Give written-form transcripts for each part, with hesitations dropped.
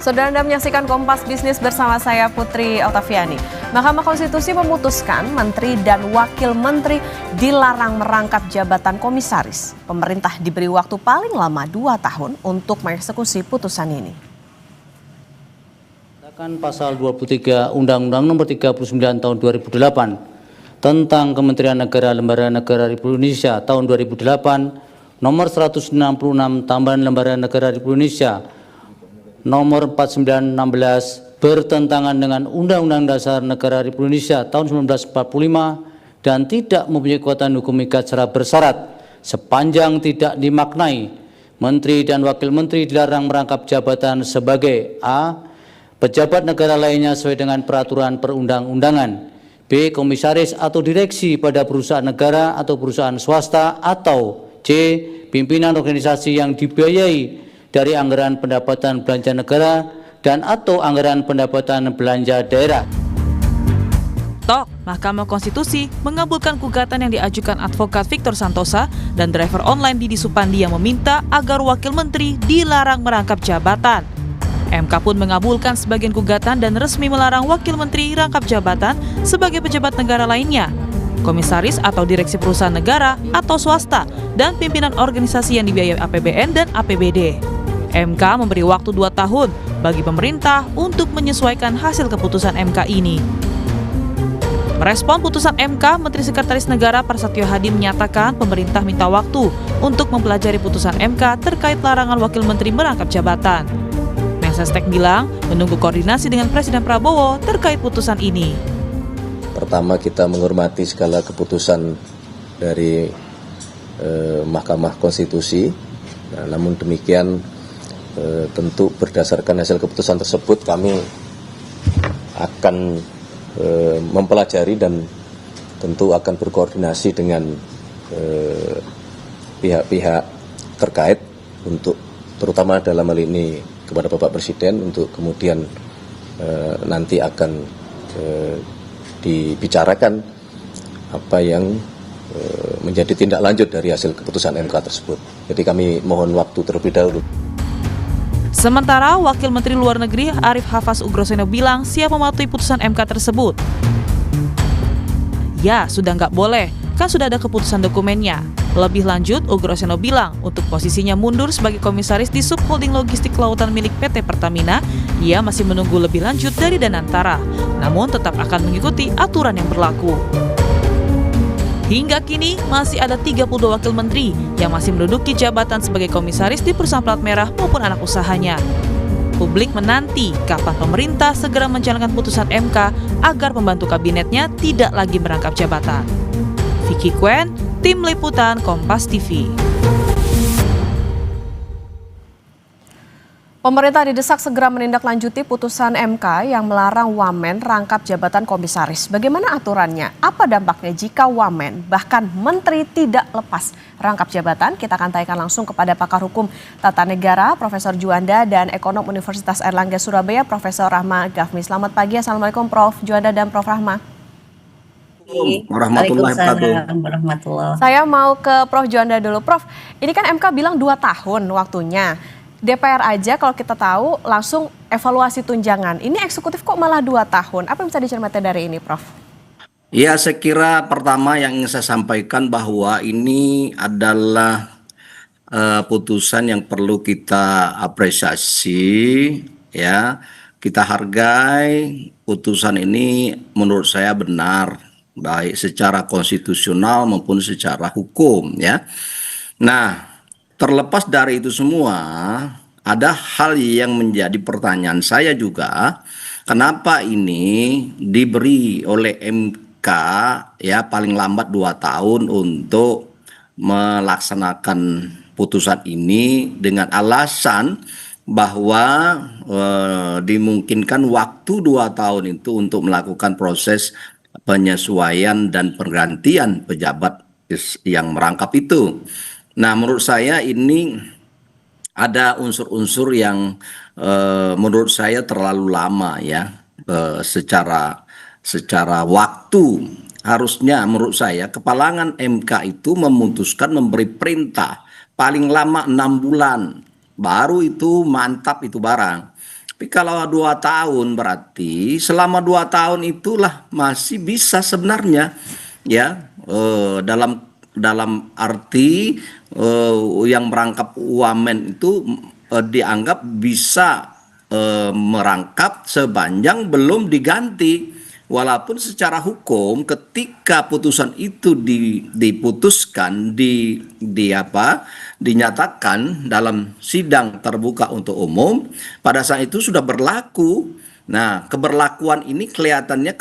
Saudara Anda menyaksikan Kompas Bisnis bersama saya Putri Oktaviani. Mahkamah Konstitusi memutuskan Menteri dan Wakil Menteri dilarang merangkap jabatan komisaris. Pemerintah diberi waktu paling lama 2 tahun untuk mengeksekusi putusan ini. Pasal 23 Undang-Undang Nomor 39 Tahun 2008 tentang Kementerian Negara Lembaga Negara Republik Indonesia tahun 2008, Nomor 166 Tambahan Lembaga Negara Republik Indonesia Nomor 4916 bertentangan dengan Undang-Undang Dasar Negara Republik Indonesia tahun 1945 dan tidak mempunyai kekuatan hukum ikat secara bersyarat sepanjang tidak dimaknai. Menteri dan Wakil Menteri dilarang merangkap jabatan sebagai A. Pejabat negara lainnya sesuai dengan peraturan perundang-undangan, B. Komisaris atau direksi pada perusahaan negara atau perusahaan swasta, atau C. Pimpinan organisasi yang dibiayai dari anggaran pendapatan belanja negara dan atau anggaran pendapatan belanja daerah. Mahkamah Konstitusi mengabulkan gugatan yang diajukan advokat Victor Santosa dan driver online Didi Supandi yang meminta agar Wakil Menteri dilarang merangkap jabatan. MK pun mengabulkan sebagian gugatan dan resmi melarang Wakil Menteri rangkap jabatan sebagai pejabat negara lainnya, komisaris atau direksi perusahaan negara atau swasta, dan pimpinan organisasi yang dibiayai APBN dan APBD. MK memberi waktu 2 tahun bagi pemerintah untuk menyesuaikan hasil keputusan MK ini. Merespon putusan MK, Menteri Sekretaris Negara Prasetyo Hadi menyatakan pemerintah minta waktu untuk mempelajari putusan MK terkait larangan Wakil Menteri merangkap jabatan. Mensesnek bilang menunggu koordinasi dengan Presiden Prabowo terkait putusan ini. Pertama, kita menghormati segala keputusan dari Mahkamah Konstitusi. Nah, namun demikian tentu berdasarkan hasil keputusan tersebut kami akan mempelajari dan tentu akan berkoordinasi dengan pihak-pihak terkait untuk terutama dalam hal ini kepada Bapak Presiden untuk kemudian nanti akan dibicarakan apa yang menjadi tindak lanjut dari hasil keputusan MK tersebut. Jadi kami mohon waktu terlebih dahulu. Sementara Wakil Menteri Luar Negeri Arif Hafaz Ugroseno bilang siap mematuhi putusan MK tersebut. Ya, sudah nggak boleh, kan sudah ada keputusan dokumennya. Lebih lanjut, Ugroseno bilang untuk posisinya mundur sebagai komisaris di subholding logistik kelautan milik PT Pertamina, ia masih menunggu lebih lanjut dari Danantara, namun tetap akan mengikuti aturan yang berlaku. Hingga kini masih ada 32 wakil menteri yang masih menduduki jabatan sebagai komisaris di perusahaan plat merah maupun anak usahanya. Publik menanti kapan pemerintah segera menjalankan putusan MK agar pembantu kabinetnya tidak lagi merangkap jabatan. Vicky Kuen, Tim Liputan Kompas TV. Pemerintah didesak segera menindaklanjuti putusan MK yang melarang wamen rangkap jabatan komisaris. Bagaimana aturannya? Apa dampaknya jika wamen bahkan menteri tidak lepas rangkap jabatan? Kita akan tanyakan langsung kepada pakar hukum tata negara Profesor Juanda dan ekonom Universitas Airlangga Surabaya Profesor Rahma Gafni. Selamat pagi, Assalamualaikum Prof. Juanda dan Prof. Rahma. Warahmatullahi. Saya mau ke Prof. Juanda dulu. Prof, ini kan MK bilang 2 tahun waktunya. DPR aja kalau kita tahu langsung evaluasi tunjangan. Ini eksekutif kok malah 2 tahun. Apa yang bisa dicermati dari ini, Prof? Ya, saya kira pertama yang ingin saya sampaikan bahwa ini adalah putusan yang perlu kita apresiasi, ya. Kita hargai putusan ini menurut saya benar, baik secara konstitusional maupun secara hukum, ya. Nah, terlepas dari itu semua, ada hal yang menjadi pertanyaan saya juga, kenapa ini diberi oleh MK ya paling lambat 2 tahun untuk melaksanakan putusan ini dengan alasan bahwa dimungkinkan waktu 2 tahun itu untuk melakukan proses penyesuaian dan pergantian pejabat yang merangkap itu. Nah, menurut saya ini ada unsur-unsur yang menurut saya terlalu lama ya, secara waktu. Harusnya menurut saya kepalangan MK itu memutuskan memberi perintah paling lama 6 bulan, baru itu mantap itu barang. Tapi kalau 2 tahun berarti selama 2 tahun itulah masih bisa sebenarnya ya, dalam arti yang merangkap wamen itu dianggap bisa merangkap sepanjang belum diganti. Walaupun secara hukum ketika putusan itu diputuskan dinyatakan dalam sidang terbuka untuk umum, pada saat itu sudah berlaku. Nah, keberlakuan ini kelihatannya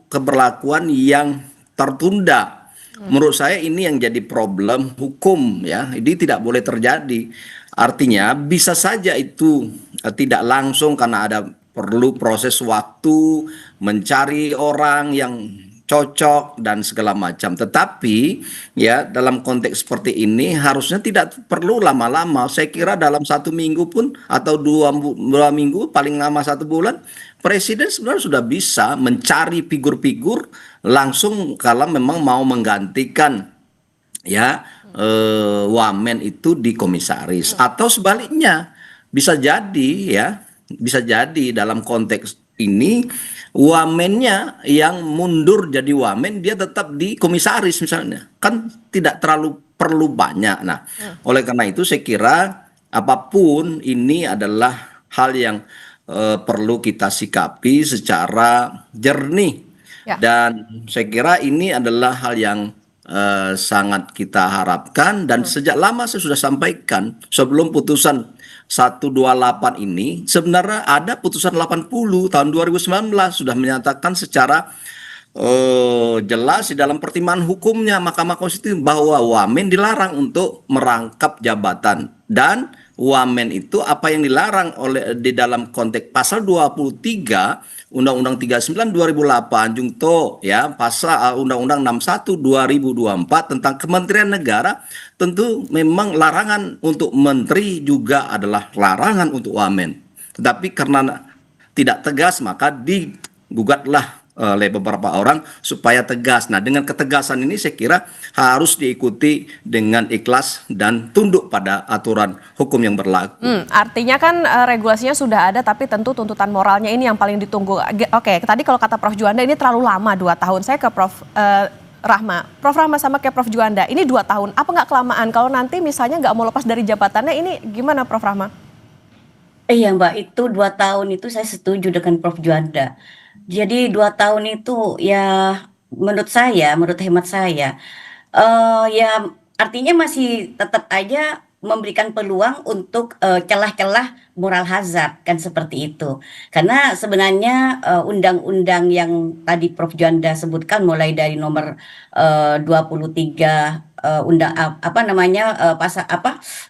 keberlakuan yang tertunda. Menurut saya ini yang jadi problem hukum ya. Ini tidak boleh terjadi. Artinya bisa saja itu tidak langsung karena ada perlu proses waktu mencari orang yang cocok dan segala macam. Tetapi ya dalam konteks seperti ini harusnya tidak perlu lama-lama. Saya kira dalam 1 minggu pun atau dua minggu paling lama 1 bulan, Presiden sebenarnya sudah bisa mencari figur-figur langsung kalau memang mau menggantikan ya wamen itu di komisaris, atau sebaliknya bisa jadi dalam konteks ini wamennya yang mundur jadi wamen dia tetap di komisaris misalnya, kan tidak terlalu perlu banyak. Nah, oleh karena itu saya kira apapun ini adalah hal yang perlu kita sikapi secara jernih. Ya. Dan saya kira ini adalah hal yang sangat kita harapkan, dan sejak lama saya sudah sampaikan sebelum putusan 128 ini sebenarnya ada putusan 80 tahun 2019 sudah menyatakan secara jelas di dalam pertimbangan hukumnya Mahkamah Konstitusi bahwa wamen dilarang untuk merangkap jabatan, dan wamen itu apa yang dilarang oleh di dalam konteks pasal 23 Undang-Undang 39 2008 Jungto ya, pasal Undang-Undang 61 2024 tentang Kementerian Negara, tentu memang larangan untuk menteri juga adalah larangan untuk wamen. Tetapi karena tidak tegas maka digugatlah oleh beberapa orang supaya tegas. Nah, dengan ketegasan ini saya kira harus diikuti dengan ikhlas dan tunduk pada aturan hukum yang berlaku. Artinya kan regulasinya sudah ada, tapi tentu tuntutan moralnya ini yang paling ditunggu. Oke, tadi kalau kata Prof. Juanda ini terlalu lama 2 tahun. Saya ke Prof. Rahma. Prof. Rahma sama kayak Prof. Juanda, ini 2 tahun. Apa nggak kelamaan? Kalau nanti misalnya nggak mau lepas dari jabatannya, ini gimana Prof. Rahma? Iya Mbak, itu 2 tahun itu saya setuju dengan Prof. Juanda. Jadi 2 tahun itu ya menurut hemat saya, ya artinya masih tetap aja memberikan peluang untuk celah-celah moral hazard kan seperti itu. Karena sebenarnya undang-undang yang tadi Prof. Juanda sebutkan mulai dari nomor 23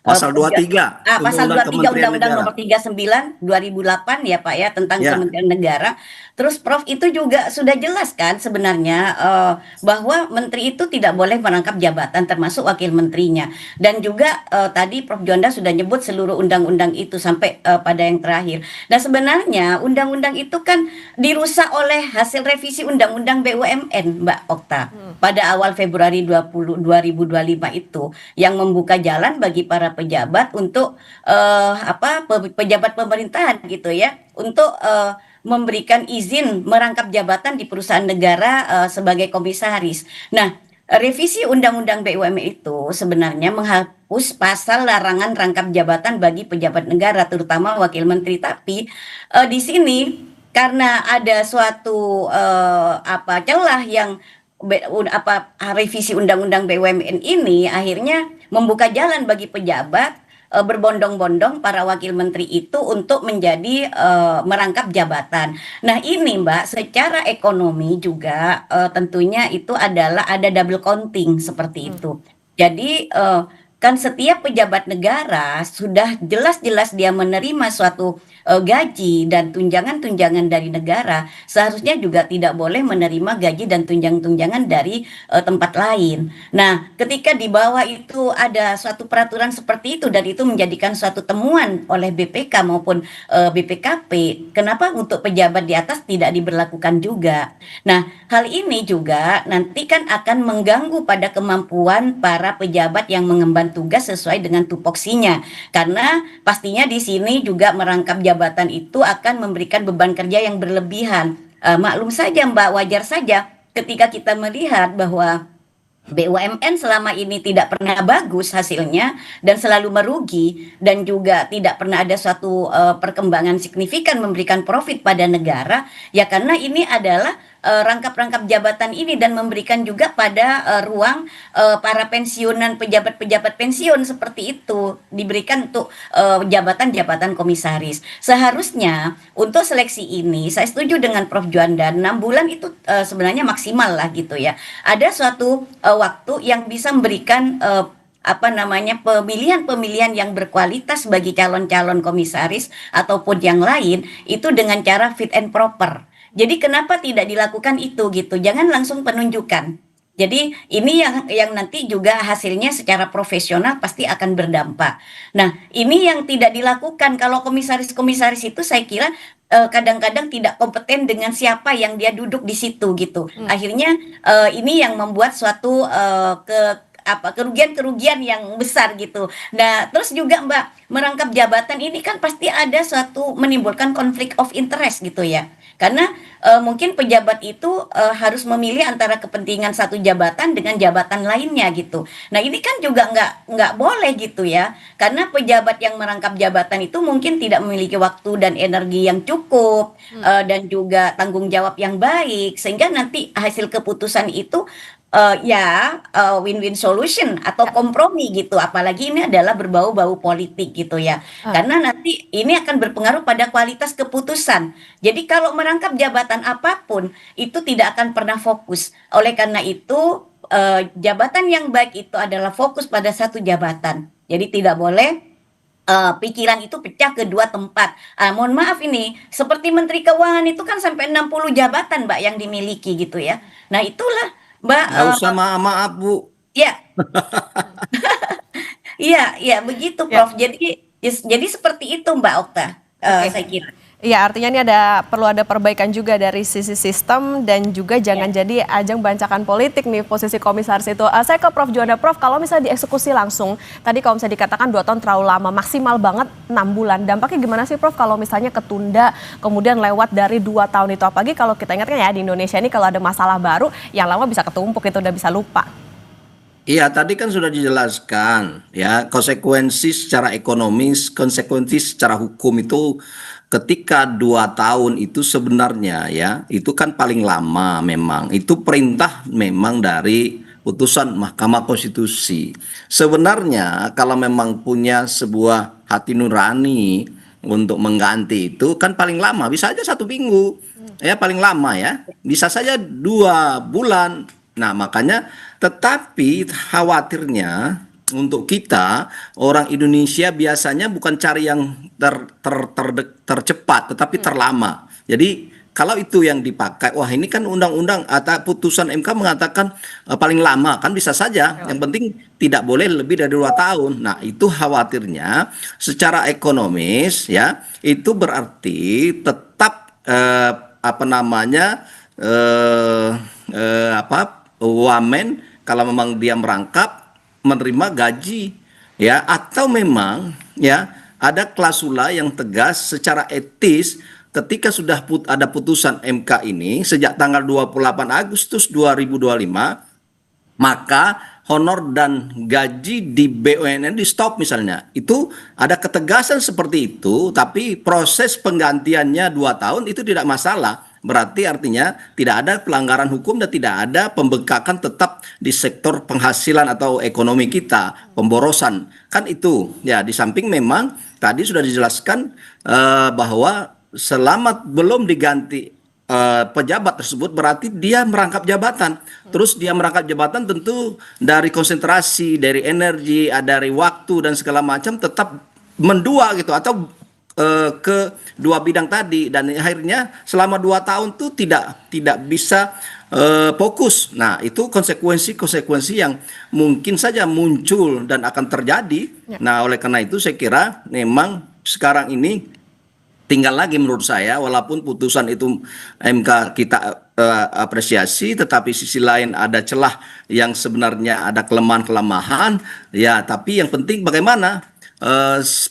Pasal 23 pasal Undang-Undang 23 Kementerian Undang-Undang Negara. nomor 39 2008 ya Pak ya, tentang Ya. Kementerian Negara. Terus Prof itu juga sudah jelas kan sebenarnya bahwa menteri itu tidak boleh merangkap jabatan termasuk wakil menterinya. Dan juga tadi Prof Juanda sudah nyebut seluruh undang-undang itu sampai pada yang terakhir. Dan sebenarnya undang-undang itu kan dirusak oleh hasil revisi Undang-Undang BUMN Mbak Okta pada awal Februari 2025 itu, yang membuka jalan bagi para pejabat untuk pejabat pemerintahan gitu ya, untuk memberikan izin merangkap jabatan di perusahaan negara sebagai komisaris. Nah, revisi Undang-Undang BUMN itu sebenarnya menghapus pasal larangan rangkap jabatan bagi pejabat negara, terutama wakil menteri. Tapi di sini karena ada suatu celah yang revisi Undang-Undang BUMN ini akhirnya membuka jalan bagi pejabat berbondong-bondong para wakil menteri itu untuk menjadi merangkap jabatan. Nah ini Mbak, secara ekonomi juga tentunya itu adalah ada double counting seperti itu. Jadi kan setiap pejabat negara sudah jelas-jelas dia menerima suatu gaji dan tunjangan-tunjangan dari negara, seharusnya juga tidak boleh menerima gaji dan tunjangan-tunjangan dari tempat lain. Nah, ketika di bawah itu ada suatu peraturan seperti itu dan itu menjadikan suatu temuan oleh BPK maupun BPKP, kenapa untuk pejabat di atas tidak diberlakukan juga? Nah, hal ini juga nanti kan akan mengganggu pada kemampuan para pejabat yang mengemban tugas sesuai dengan tupoksinya, karena pastinya di sini juga merangkap jabatan jabatan itu akan memberikan beban kerja yang berlebihan. Maklum saja Mbak, wajar saja ketika kita melihat bahwa BUMN selama ini tidak pernah bagus hasilnya dan selalu merugi dan juga tidak pernah ada suatu perkembangan signifikan memberikan profit pada negara, ya karena ini adalah rangkap-rangkap jabatan ini dan memberikan juga pada ruang para pensiunan pejabat-pejabat pensiun seperti itu diberikan untuk jabatan-jabatan komisaris. Seharusnya untuk seleksi ini saya setuju dengan Prof Juanda, 6 bulan itu sebenarnya maksimal lah gitu ya. Ada suatu waktu yang bisa memberikan pemilihan-pemilihan yang berkualitas bagi calon-calon komisaris ataupun yang lain itu dengan cara fit and proper. Jadi kenapa tidak dilakukan itu gitu? Jangan langsung penunjukan. Jadi ini yang nanti juga hasilnya secara profesional pasti akan berdampak. Nah, ini yang tidak dilakukan. Kalau komisaris-komisaris itu saya kira kadang-kadang tidak kompeten dengan siapa yang dia duduk di situ gitu. Akhirnya ini yang membuat suatu kerugian-kerugian yang besar gitu. Nah, terus juga Mbak, merangkap jabatan ini kan pasti ada suatu menimbulkan konflik of interest gitu ya. Karena mungkin pejabat itu harus memilih antara kepentingan satu jabatan dengan jabatan lainnya gitu. Nah, ini kan juga nggak boleh gitu ya. Karena pejabat yang merangkap jabatan itu mungkin tidak memiliki waktu dan energi yang cukup dan juga tanggung jawab yang baik sehingga nanti hasil keputusan itu win-win solution atau kompromi gitu, apalagi ini adalah berbau-bau politik gitu ya, karena nanti ini akan berpengaruh pada kualitas keputusan. Jadi kalau merangkap jabatan apapun itu tidak akan pernah fokus. Oleh karena itu jabatan yang baik itu adalah fokus pada satu jabatan. Jadi tidak boleh pikiran itu pecah ke dua tempat. Mohon maaf ini, seperti Menteri Keuangan itu kan sampai 60 jabatan Mbak yang dimiliki gitu ya. Nah itulah Mbak. Nggak usah maaf Bu. Ya. Iya begitu Prof. Jadi seperti itu Mbak Okta, saya kira. Iya, artinya ini perlu ada perbaikan juga dari sisi sistem dan juga jangan jadi ajang bancakan politik nih posisi komisaris itu. Saya ke Prof Juanda. Prof, kalau misalnya dieksekusi langsung, tadi kalau misalnya dikatakan 2 tahun terlalu lama, maksimal banget 6 bulan. Dampaknya gimana sih Prof kalau misalnya ketunda kemudian lewat dari 2 tahun itu? Apalagi kalau kita ingatkan ya di Indonesia ini kalau ada masalah baru, yang lama bisa ketumpuk, itu udah bisa lupa. Iya, tadi kan sudah dijelaskan ya, konsekuensi secara ekonomis, konsekuensi secara hukum itu ketika 2 tahun itu sebenarnya ya, itu kan paling lama memang. Itu perintah memang dari putusan Mahkamah Konstitusi. Sebenarnya kalau memang punya sebuah hati nurani untuk mengganti itu kan paling lama, bisa aja 1 minggu. Ya paling lama ya, bisa saja 2 bulan. Nah makanya tetapi khawatirnya untuk kita orang Indonesia biasanya bukan cari yang tercepat tetapi terlama. Jadi kalau itu yang dipakai, wah ini kan undang-undang atau putusan MK mengatakan paling lama, kan bisa saja. Yang penting tidak boleh lebih dari 2 tahun. Nah itu khawatirnya secara ekonomis ya, itu berarti tetap wamen kalau memang dia merangkap menerima gaji ya, atau memang ya ada klausula yang tegas secara etis ketika sudah ada putusan MK ini sejak tanggal 28 Agustus 2025, maka honor dan gaji di BUMN di stop misalnya. Itu ada ketegasan seperti itu, tapi proses penggantiannya 2 tahun itu tidak masalah. Berarti artinya tidak ada pelanggaran hukum dan tidak ada pembengkakan tetap di sektor penghasilan atau ekonomi kita, pemborosan. Kan itu ya, di samping memang tadi sudah dijelaskan bahwa selama belum diganti pejabat tersebut berarti dia merangkap jabatan. Terus dia merangkap jabatan tentu dari konsentrasi, dari energi, dari waktu dan segala macam tetap mendua gitu, atau ke 2 bidang tadi, dan akhirnya selama 2 tahun tuh tidak bisa fokus. Nah itu konsekuensi yang mungkin saja muncul dan akan terjadi. Nah oleh karena itu saya kira memang sekarang ini tinggal lagi menurut saya, walaupun putusan itu MK kita apresiasi, tetapi sisi lain ada celah yang sebenarnya ada kelemahan-kelemahan ya, tapi yang penting bagaimana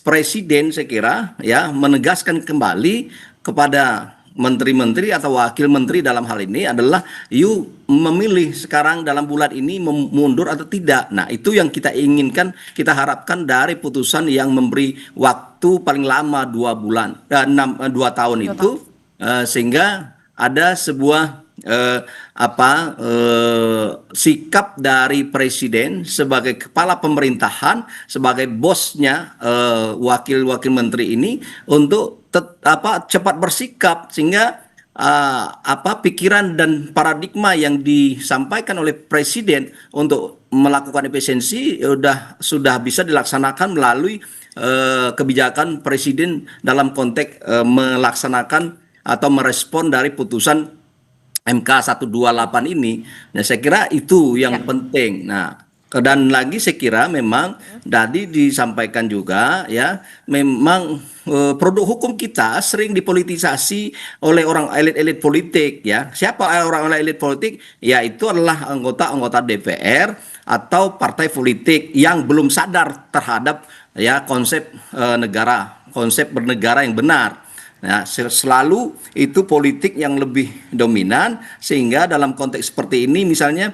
Presiden saya kira ya menegaskan kembali kepada menteri-menteri atau wakil menteri dalam hal ini adalah you memilih sekarang dalam bulan ini mundur atau tidak. Nah, itu yang kita inginkan, kita harapkan dari putusan yang memberi waktu paling lama 2 bulan, 2 tahun itu, sehingga ada sebuah sikap dari presiden sebagai kepala pemerintahan, sebagai bosnya wakil-wakil menteri ini untuk cepat bersikap, sehingga pikiran dan paradigma yang disampaikan oleh presiden untuk melakukan efisiensi sudah bisa dilaksanakan melalui kebijakan presiden dalam konteks melaksanakan atau merespon dari putusan MK 128 ini. Nah, saya kira itu yang penting. Nah, dan lagi saya kira memang tadi disampaikan juga ya, memang produk hukum kita sering dipolitisasi oleh orang elit-elit politik ya. Siapa orang elit politik? Ya, itu adalah anggota-anggota DPR atau partai politik yang belum sadar terhadap ya konsep konsep bernegara yang benar. Nah, selalu itu politik yang lebih dominan, sehingga dalam konteks seperti ini misalnya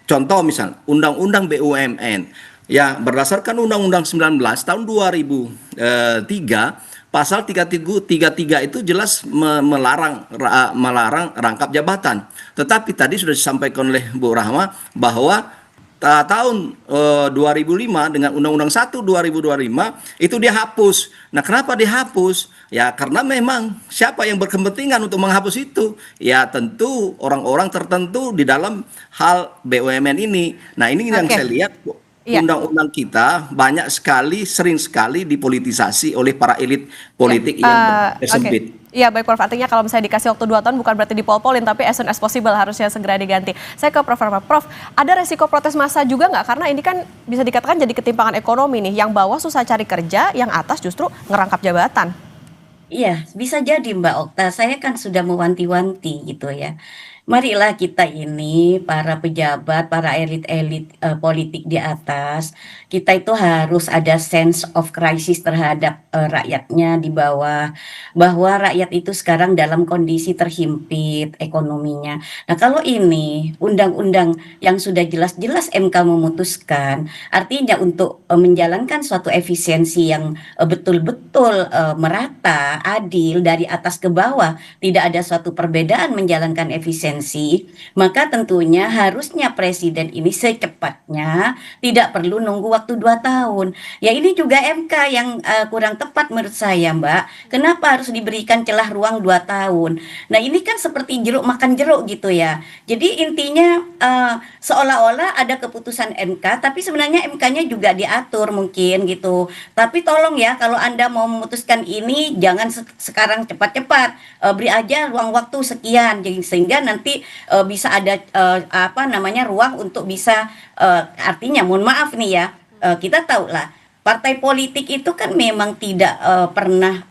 contoh Undang-Undang BUMN ya, berdasarkan Undang-Undang 19 tahun 2003 pasal 33 itu jelas melarang rangkap jabatan. Tetapi tadi sudah disampaikan oleh Bu Rahma bahwa tahun 2005 dengan Undang-Undang 1 2025 itu dihapus. Nah, kenapa dihapus? Ya karena memang siapa yang berkepentingan untuk menghapus itu? Ya tentu orang-orang tertentu di dalam hal BUMN ini. Nah, ini yang saya lihat undang-undang kita sering sekali dipolitisasi oleh para elit politik yang tersebut. Iya baik Prof, artinya kalau misalnya dikasih waktu 2 tahun bukan berarti dipol-polin, tapi as soon as possible harusnya segera diganti. Saya ke Prof. Prof, ada resiko protes massa juga nggak? Karena ini kan bisa dikatakan jadi ketimpangan ekonomi nih, yang bawah susah cari kerja, yang atas justru ngerangkap jabatan. Iya, bisa jadi Mbak Okta. Saya kan sudah mewanti-wanti gitu ya. Marilah kita ini para pejabat, para elit-elit politik di atas, kita itu harus ada sense of crisis terhadap rakyatnya di bawah, bahwa rakyat itu sekarang dalam kondisi terhimpit ekonominya. Nah, kalau ini undang-undang yang sudah jelas-jelas MK memutuskan, artinya untuk menjalankan suatu efisiensi yang betul-betul merata, adil dari atas ke bawah, tidak ada suatu perbedaan menjalankan efisiensi, maka tentunya harusnya presiden ini secepatnya, tidak perlu nunggu waktu 2 tahun. Ya ini juga MK yang kurang tepat menurut saya Mbak. Kenapa harus diberikan celah ruang 2 tahun? Nah ini kan seperti jeruk makan jeruk gitu ya. Jadi intinya seolah-olah ada keputusan MK, tapi sebenarnya MK-nya juga diatur mungkin gitu. Tapi tolong ya, kalau Anda mau memutuskan ini jangan sekarang cepat-cepat, beri aja ruang waktu sekian, sehingga nanti bisa ada ruang untuk bisa artinya mohon maaf nih ya, kita tahu lah partai politik itu kan memang tidak pernah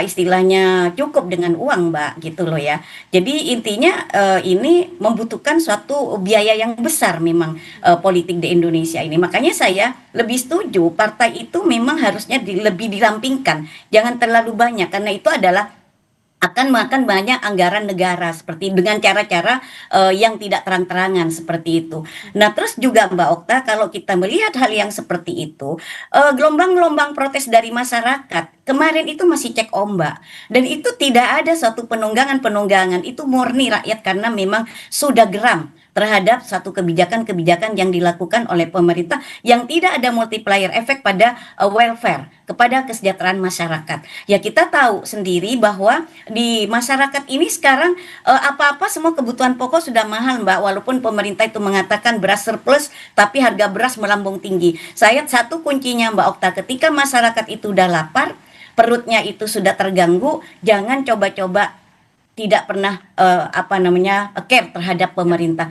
istilahnya cukup dengan uang Mbak gitu loh ya. Jadi intinya ini membutuhkan suatu biaya yang besar memang politik di Indonesia ini. Makanya saya lebih setuju partai itu memang harusnya lebih dirampingkan, jangan terlalu banyak, karena itu adalah akan makan banyak anggaran negara seperti dengan cara-cara yang tidak terang-terangan seperti itu. Nah, terus juga Mbak Okta, kalau kita melihat hal yang seperti itu, gelombang-gelombang protes dari masyarakat kemarin itu masih cek ombak, dan itu tidak ada suatu penunggangan, itu murni rakyat karena memang sudah geram terhadap satu kebijakan-kebijakan yang dilakukan oleh pemerintah yang tidak ada multiplier efek pada welfare, kepada kesejahteraan masyarakat. Ya kita tahu sendiri bahwa di masyarakat ini sekarang apa-apa semua kebutuhan pokok sudah mahal Mbak, walaupun pemerintah itu mengatakan beras surplus, tapi harga beras melambung tinggi. Saya satu kuncinya Mbak Okta, ketika masyarakat itu udah lapar, perutnya itu sudah terganggu, jangan coba-coba tidak pernah care terhadap pemerintah,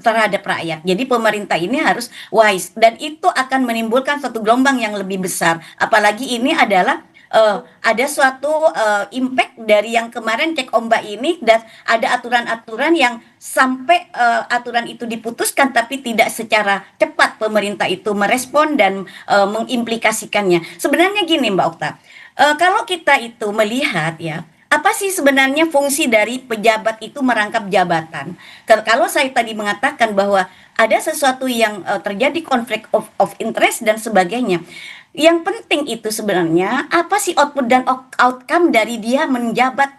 terhadap rakyat. Jadi pemerintah ini harus wise, dan itu akan menimbulkan satu gelombang yang lebih besar. Apalagi ini adalah ada suatu impact dari yang kemarin cek ombak ini, dan ada aturan-aturan yang sampai aturan itu diputuskan tapi tidak secara cepat pemerintah itu merespon dan mengimplikasikannya. Sebenarnya gini Mbak Okta, kalau kita itu melihat ya, apa sih sebenarnya fungsi dari pejabat itu merangkap jabatan? Kalau saya tadi mengatakan bahwa ada sesuatu yang terjadi konflik of interest dan sebagainya. Yang penting itu sebenarnya apa sih output dan outcome dari dia menjabat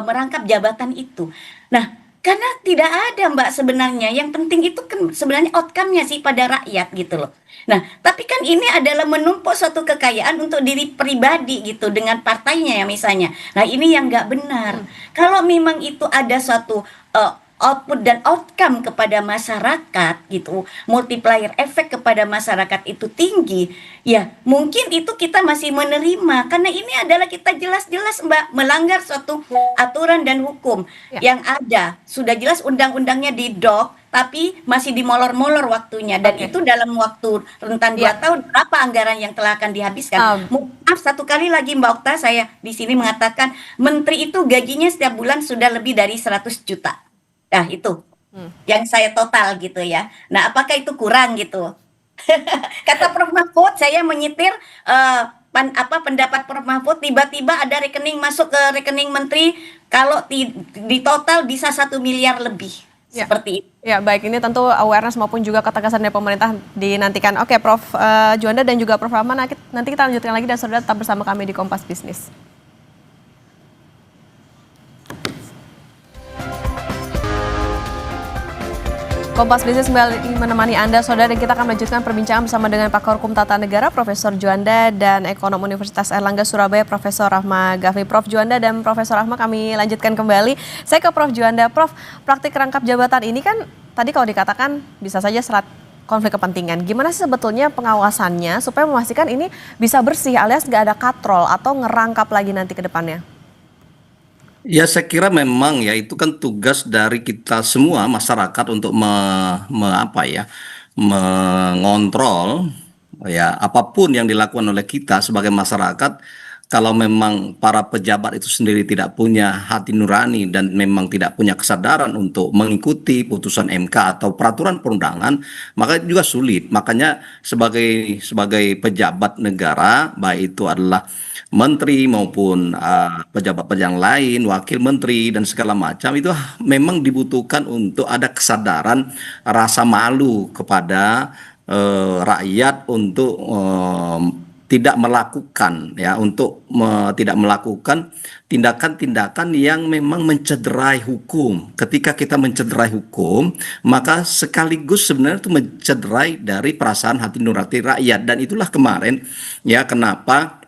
merangkap jabatan itu. Nah, karena tidak ada Mbak sebenarnya. Yang penting itu kan sebenarnya outcome-nya sih pada rakyat gitu loh. Nah, tapi kan ini adalah menumpuk suatu kekayaan untuk diri pribadi gitu dengan partainya ya misalnya. Nah, ini yang nggak benar. Kalau memang itu ada suatu output dan outcome kepada masyarakat gitu, multiplier efek kepada masyarakat itu tinggi, ya mungkin itu kita masih menerima karena ini adalah kita jelas-jelas Mbak melanggar suatu aturan dan hukum yang ada. Sudah jelas undang-undangnya didok tapi masih dimolor-molor waktunya dan itu dalam waktu rentan 2 tahun berapa anggaran yang telah akan dihabiskan. Maaf satu kali lagi Mbak Okta, saya di sini mengatakan menteri itu gajinya setiap bulan sudah lebih dari 100 juta. Nah itu yang saya total gitu ya. Nah apakah itu kurang gitu? Kata Prof Mahfud, saya menyitir pendapat Prof Mahfud, tiba-tiba ada rekening masuk ke rekening menteri, kalau di total bisa 1 miliar lebih. Seperti itu. Ya baik, ini tentu awareness maupun juga ketegasan dari pemerintah dinantikan. Oke Prof Juanda dan juga Prof Rahman, nanti kita lanjutkan lagi dan saudara tetap bersama kami di Kompas Bisnis. Kompas Bisnis kembali menemani Anda, saudara, dan kita akan melanjutkan perbincangan bersama dengan Pakar Hukum Tata Negara, Profesor Juanda, dan Ekonom Universitas Airlangga Surabaya, Profesor Rahma Ghaffi. Prof Juanda dan Profesor Rahma, kami lanjutkan kembali. Saya ke Prof Juanda. Prof, praktik rangkap jabatan ini kan tadi kalau dikatakan bisa saja serat konflik kepentingan. Gimana sih sebetulnya pengawasannya supaya memastikan ini bisa bersih alias nggak ada katrol atau ngerangkap lagi nanti ke depannya? Ya saya kira memang ya itu kan tugas dari kita semua masyarakat untuk mengontrol ya apapun yang dilakukan oleh kita sebagai masyarakat. Kalau memang para pejabat itu sendiri tidak punya hati nurani dan memang tidak punya kesadaran untuk mengikuti putusan MK atau peraturan perundangan, maka itu juga sulit. Makanya sebagai pejabat negara, baik itu adalah menteri maupun pejabat-pejabat yang lain, wakil menteri dan segala macam, itu memang dibutuhkan untuk ada kesadaran rasa malu kepada rakyat untuk tidak melakukan tidak melakukan tindakan-tindakan yang memang mencederai hukum. Ketika kita mencederai hukum, maka sekaligus sebenarnya itu mencederai dari perasaan hati nurani rakyat, dan itulah kemarin ya kenapa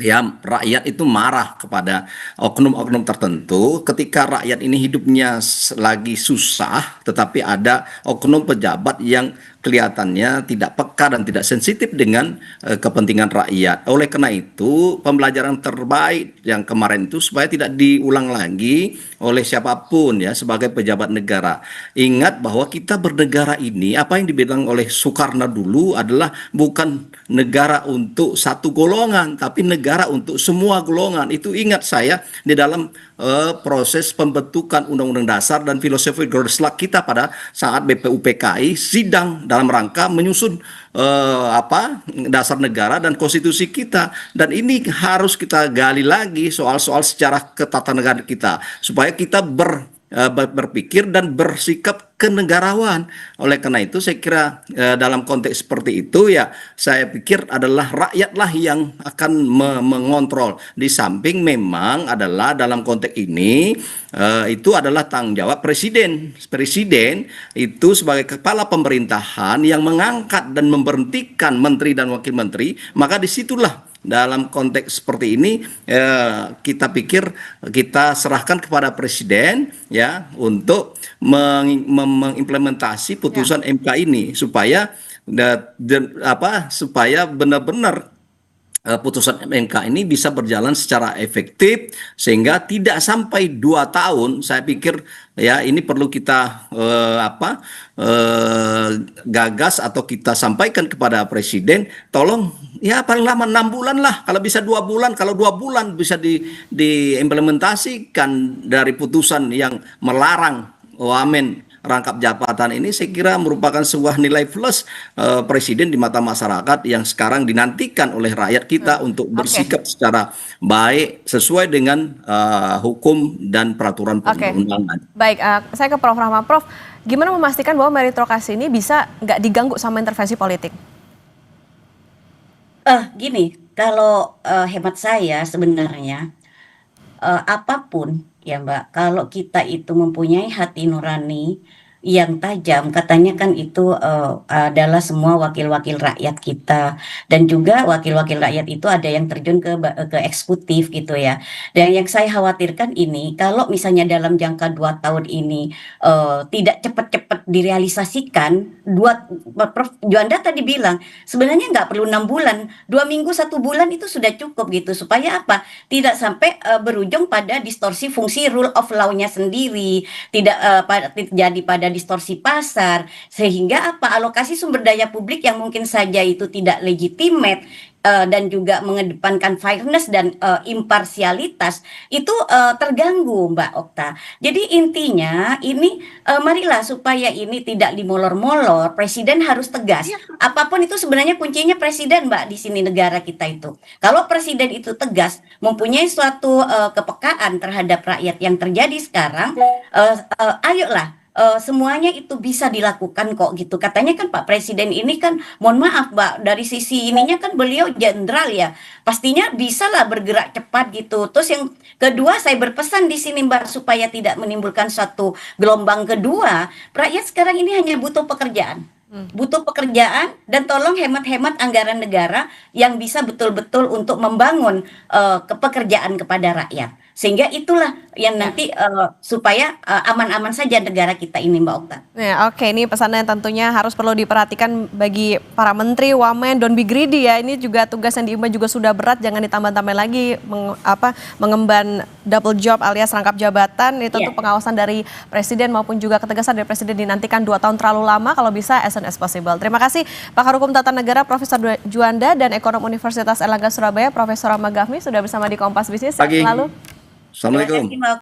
ya rakyat itu marah kepada oknum-oknum tertentu ketika rakyat ini hidupnya lagi susah, tetapi ada oknum pejabat yang kelihatannya tidak peka dan tidak sensitif dengan kepentingan rakyat. Oleh karena itu, pembelajaran terbaik yang kemarin itu supaya tidak diulang lagi oleh siapapun ya sebagai pejabat negara. Ingat bahwa kita bernegara ini, apa yang dibilang oleh Soekarno dulu adalah bukan negara untuk satu golongan, tapi negara untuk semua golongan. Itu ingat saya di dalam proses pembentukan Undang-Undang Dasar dan filosofi George kita pada saat BPUPKI sidang dalam rangka menyusun dasar negara dan konstitusi kita, dan ini harus kita gali lagi soal-soal sejarah ketatanegaraan kita supaya kita berpikir dan bersikap kenegarawan. Oleh karena itu saya kira dalam konteks seperti itu ya saya pikir adalah rakyatlah yang akan mengontrol, di samping memang adalah dalam konteks ini itu adalah tanggung jawab presiden itu sebagai kepala pemerintahan yang mengangkat dan memberhentikan menteri dan wakil menteri. Maka disitulah dalam konteks seperti ini kita pikir kita serahkan kepada presiden ya untuk mengimplementasi putusan MK ini supaya supaya benar-benar putusan MK ini bisa berjalan secara efektif sehingga tidak sampai 2 tahun. Saya pikir ya ini perlu kita gagas atau kita sampaikan kepada presiden, tolong ya paling lama 6 bulan lah, kalau bisa 2 bulan, kalau 2 bulan bisa diimplementasikan dari putusan yang melarang wamen rangkap jabatan ini, saya kira merupakan sebuah nilai plus presiden di mata masyarakat yang sekarang dinantikan oleh rakyat kita untuk bersikap secara baik sesuai dengan hukum dan peraturan perundang-undangan. Baik, saya ke Prof. Rahma. Prof, gimana memastikan bahwa meritokrasi ini bisa nggak diganggu sama intervensi politik? Gini, kalau hemat saya sebenarnya apapun ya Mbak, kalau kita itu mempunyai hati nurani yang tajam, katanya kan itu adalah semua wakil-wakil rakyat kita, dan juga wakil-wakil rakyat itu ada yang terjun ke eksekutif gitu ya. Dan yang saya khawatirkan ini, kalau misalnya dalam jangka 2 tahun ini tidak cepat-cepat direalisasikan, Prof. Juanda tadi bilang sebenarnya nggak perlu 6 bulan, 2 minggu 1 bulan itu sudah cukup gitu, supaya apa? Tidak sampai berujung pada distorsi fungsi rule of law-nya sendiri, tidak terjadi pada distorsi pasar, sehingga apa, alokasi sumber daya publik yang mungkin saja itu tidak legitimate dan juga mengedepankan fairness dan imparsialitas itu terganggu, Mbak Okta. Jadi intinya ini marilah supaya ini tidak dimolor-molor, presiden harus tegas. Apapun itu sebenarnya kuncinya presiden, Mbak, di sini negara kita itu. Kalau presiden itu tegas, mempunyai suatu kepekaan terhadap rakyat yang terjadi sekarang, ayolah. Semuanya itu bisa dilakukan kok gitu. Katanya kan Pak Presiden ini kan, mohon maaf Mbak, dari sisi ininya kan beliau jenderal ya, pastinya bisa lah bergerak cepat gitu. Terus yang kedua, saya berpesan di sini Mbak, supaya tidak menimbulkan suatu gelombang kedua. Rakyat sekarang ini hanya butuh pekerjaan. Butuh pekerjaan, dan tolong hemat-hemat anggaran negara yang bisa betul-betul untuk membangun kepekerjaan kepada rakyat. Sehingga itulah yang nanti supaya aman-aman saja negara kita ini, Mbak Okta. Ya, oke, ini pesannya tentunya harus perlu diperhatikan bagi para menteri, wamen, don't be greedy ya. Ini juga tugas yang diemban juga sudah berat, jangan ditambah-tambah lagi mengemban double job alias rangkap jabatan. Itu tentu pengawasan dari presiden maupun juga ketegasan dari presiden dinantikan 2 tahun terlalu lama, kalau bisa as soon as possible. Terima kasih Pakar Hukum Tata Negara Profesor Juanda dan Ekonom Universitas Erlangga Surabaya Profesor Ahmad Gafni sudah bersama di Kompas Bisnis. Sehat selalu. Assalamualaikum. Terima kasih, Mbak.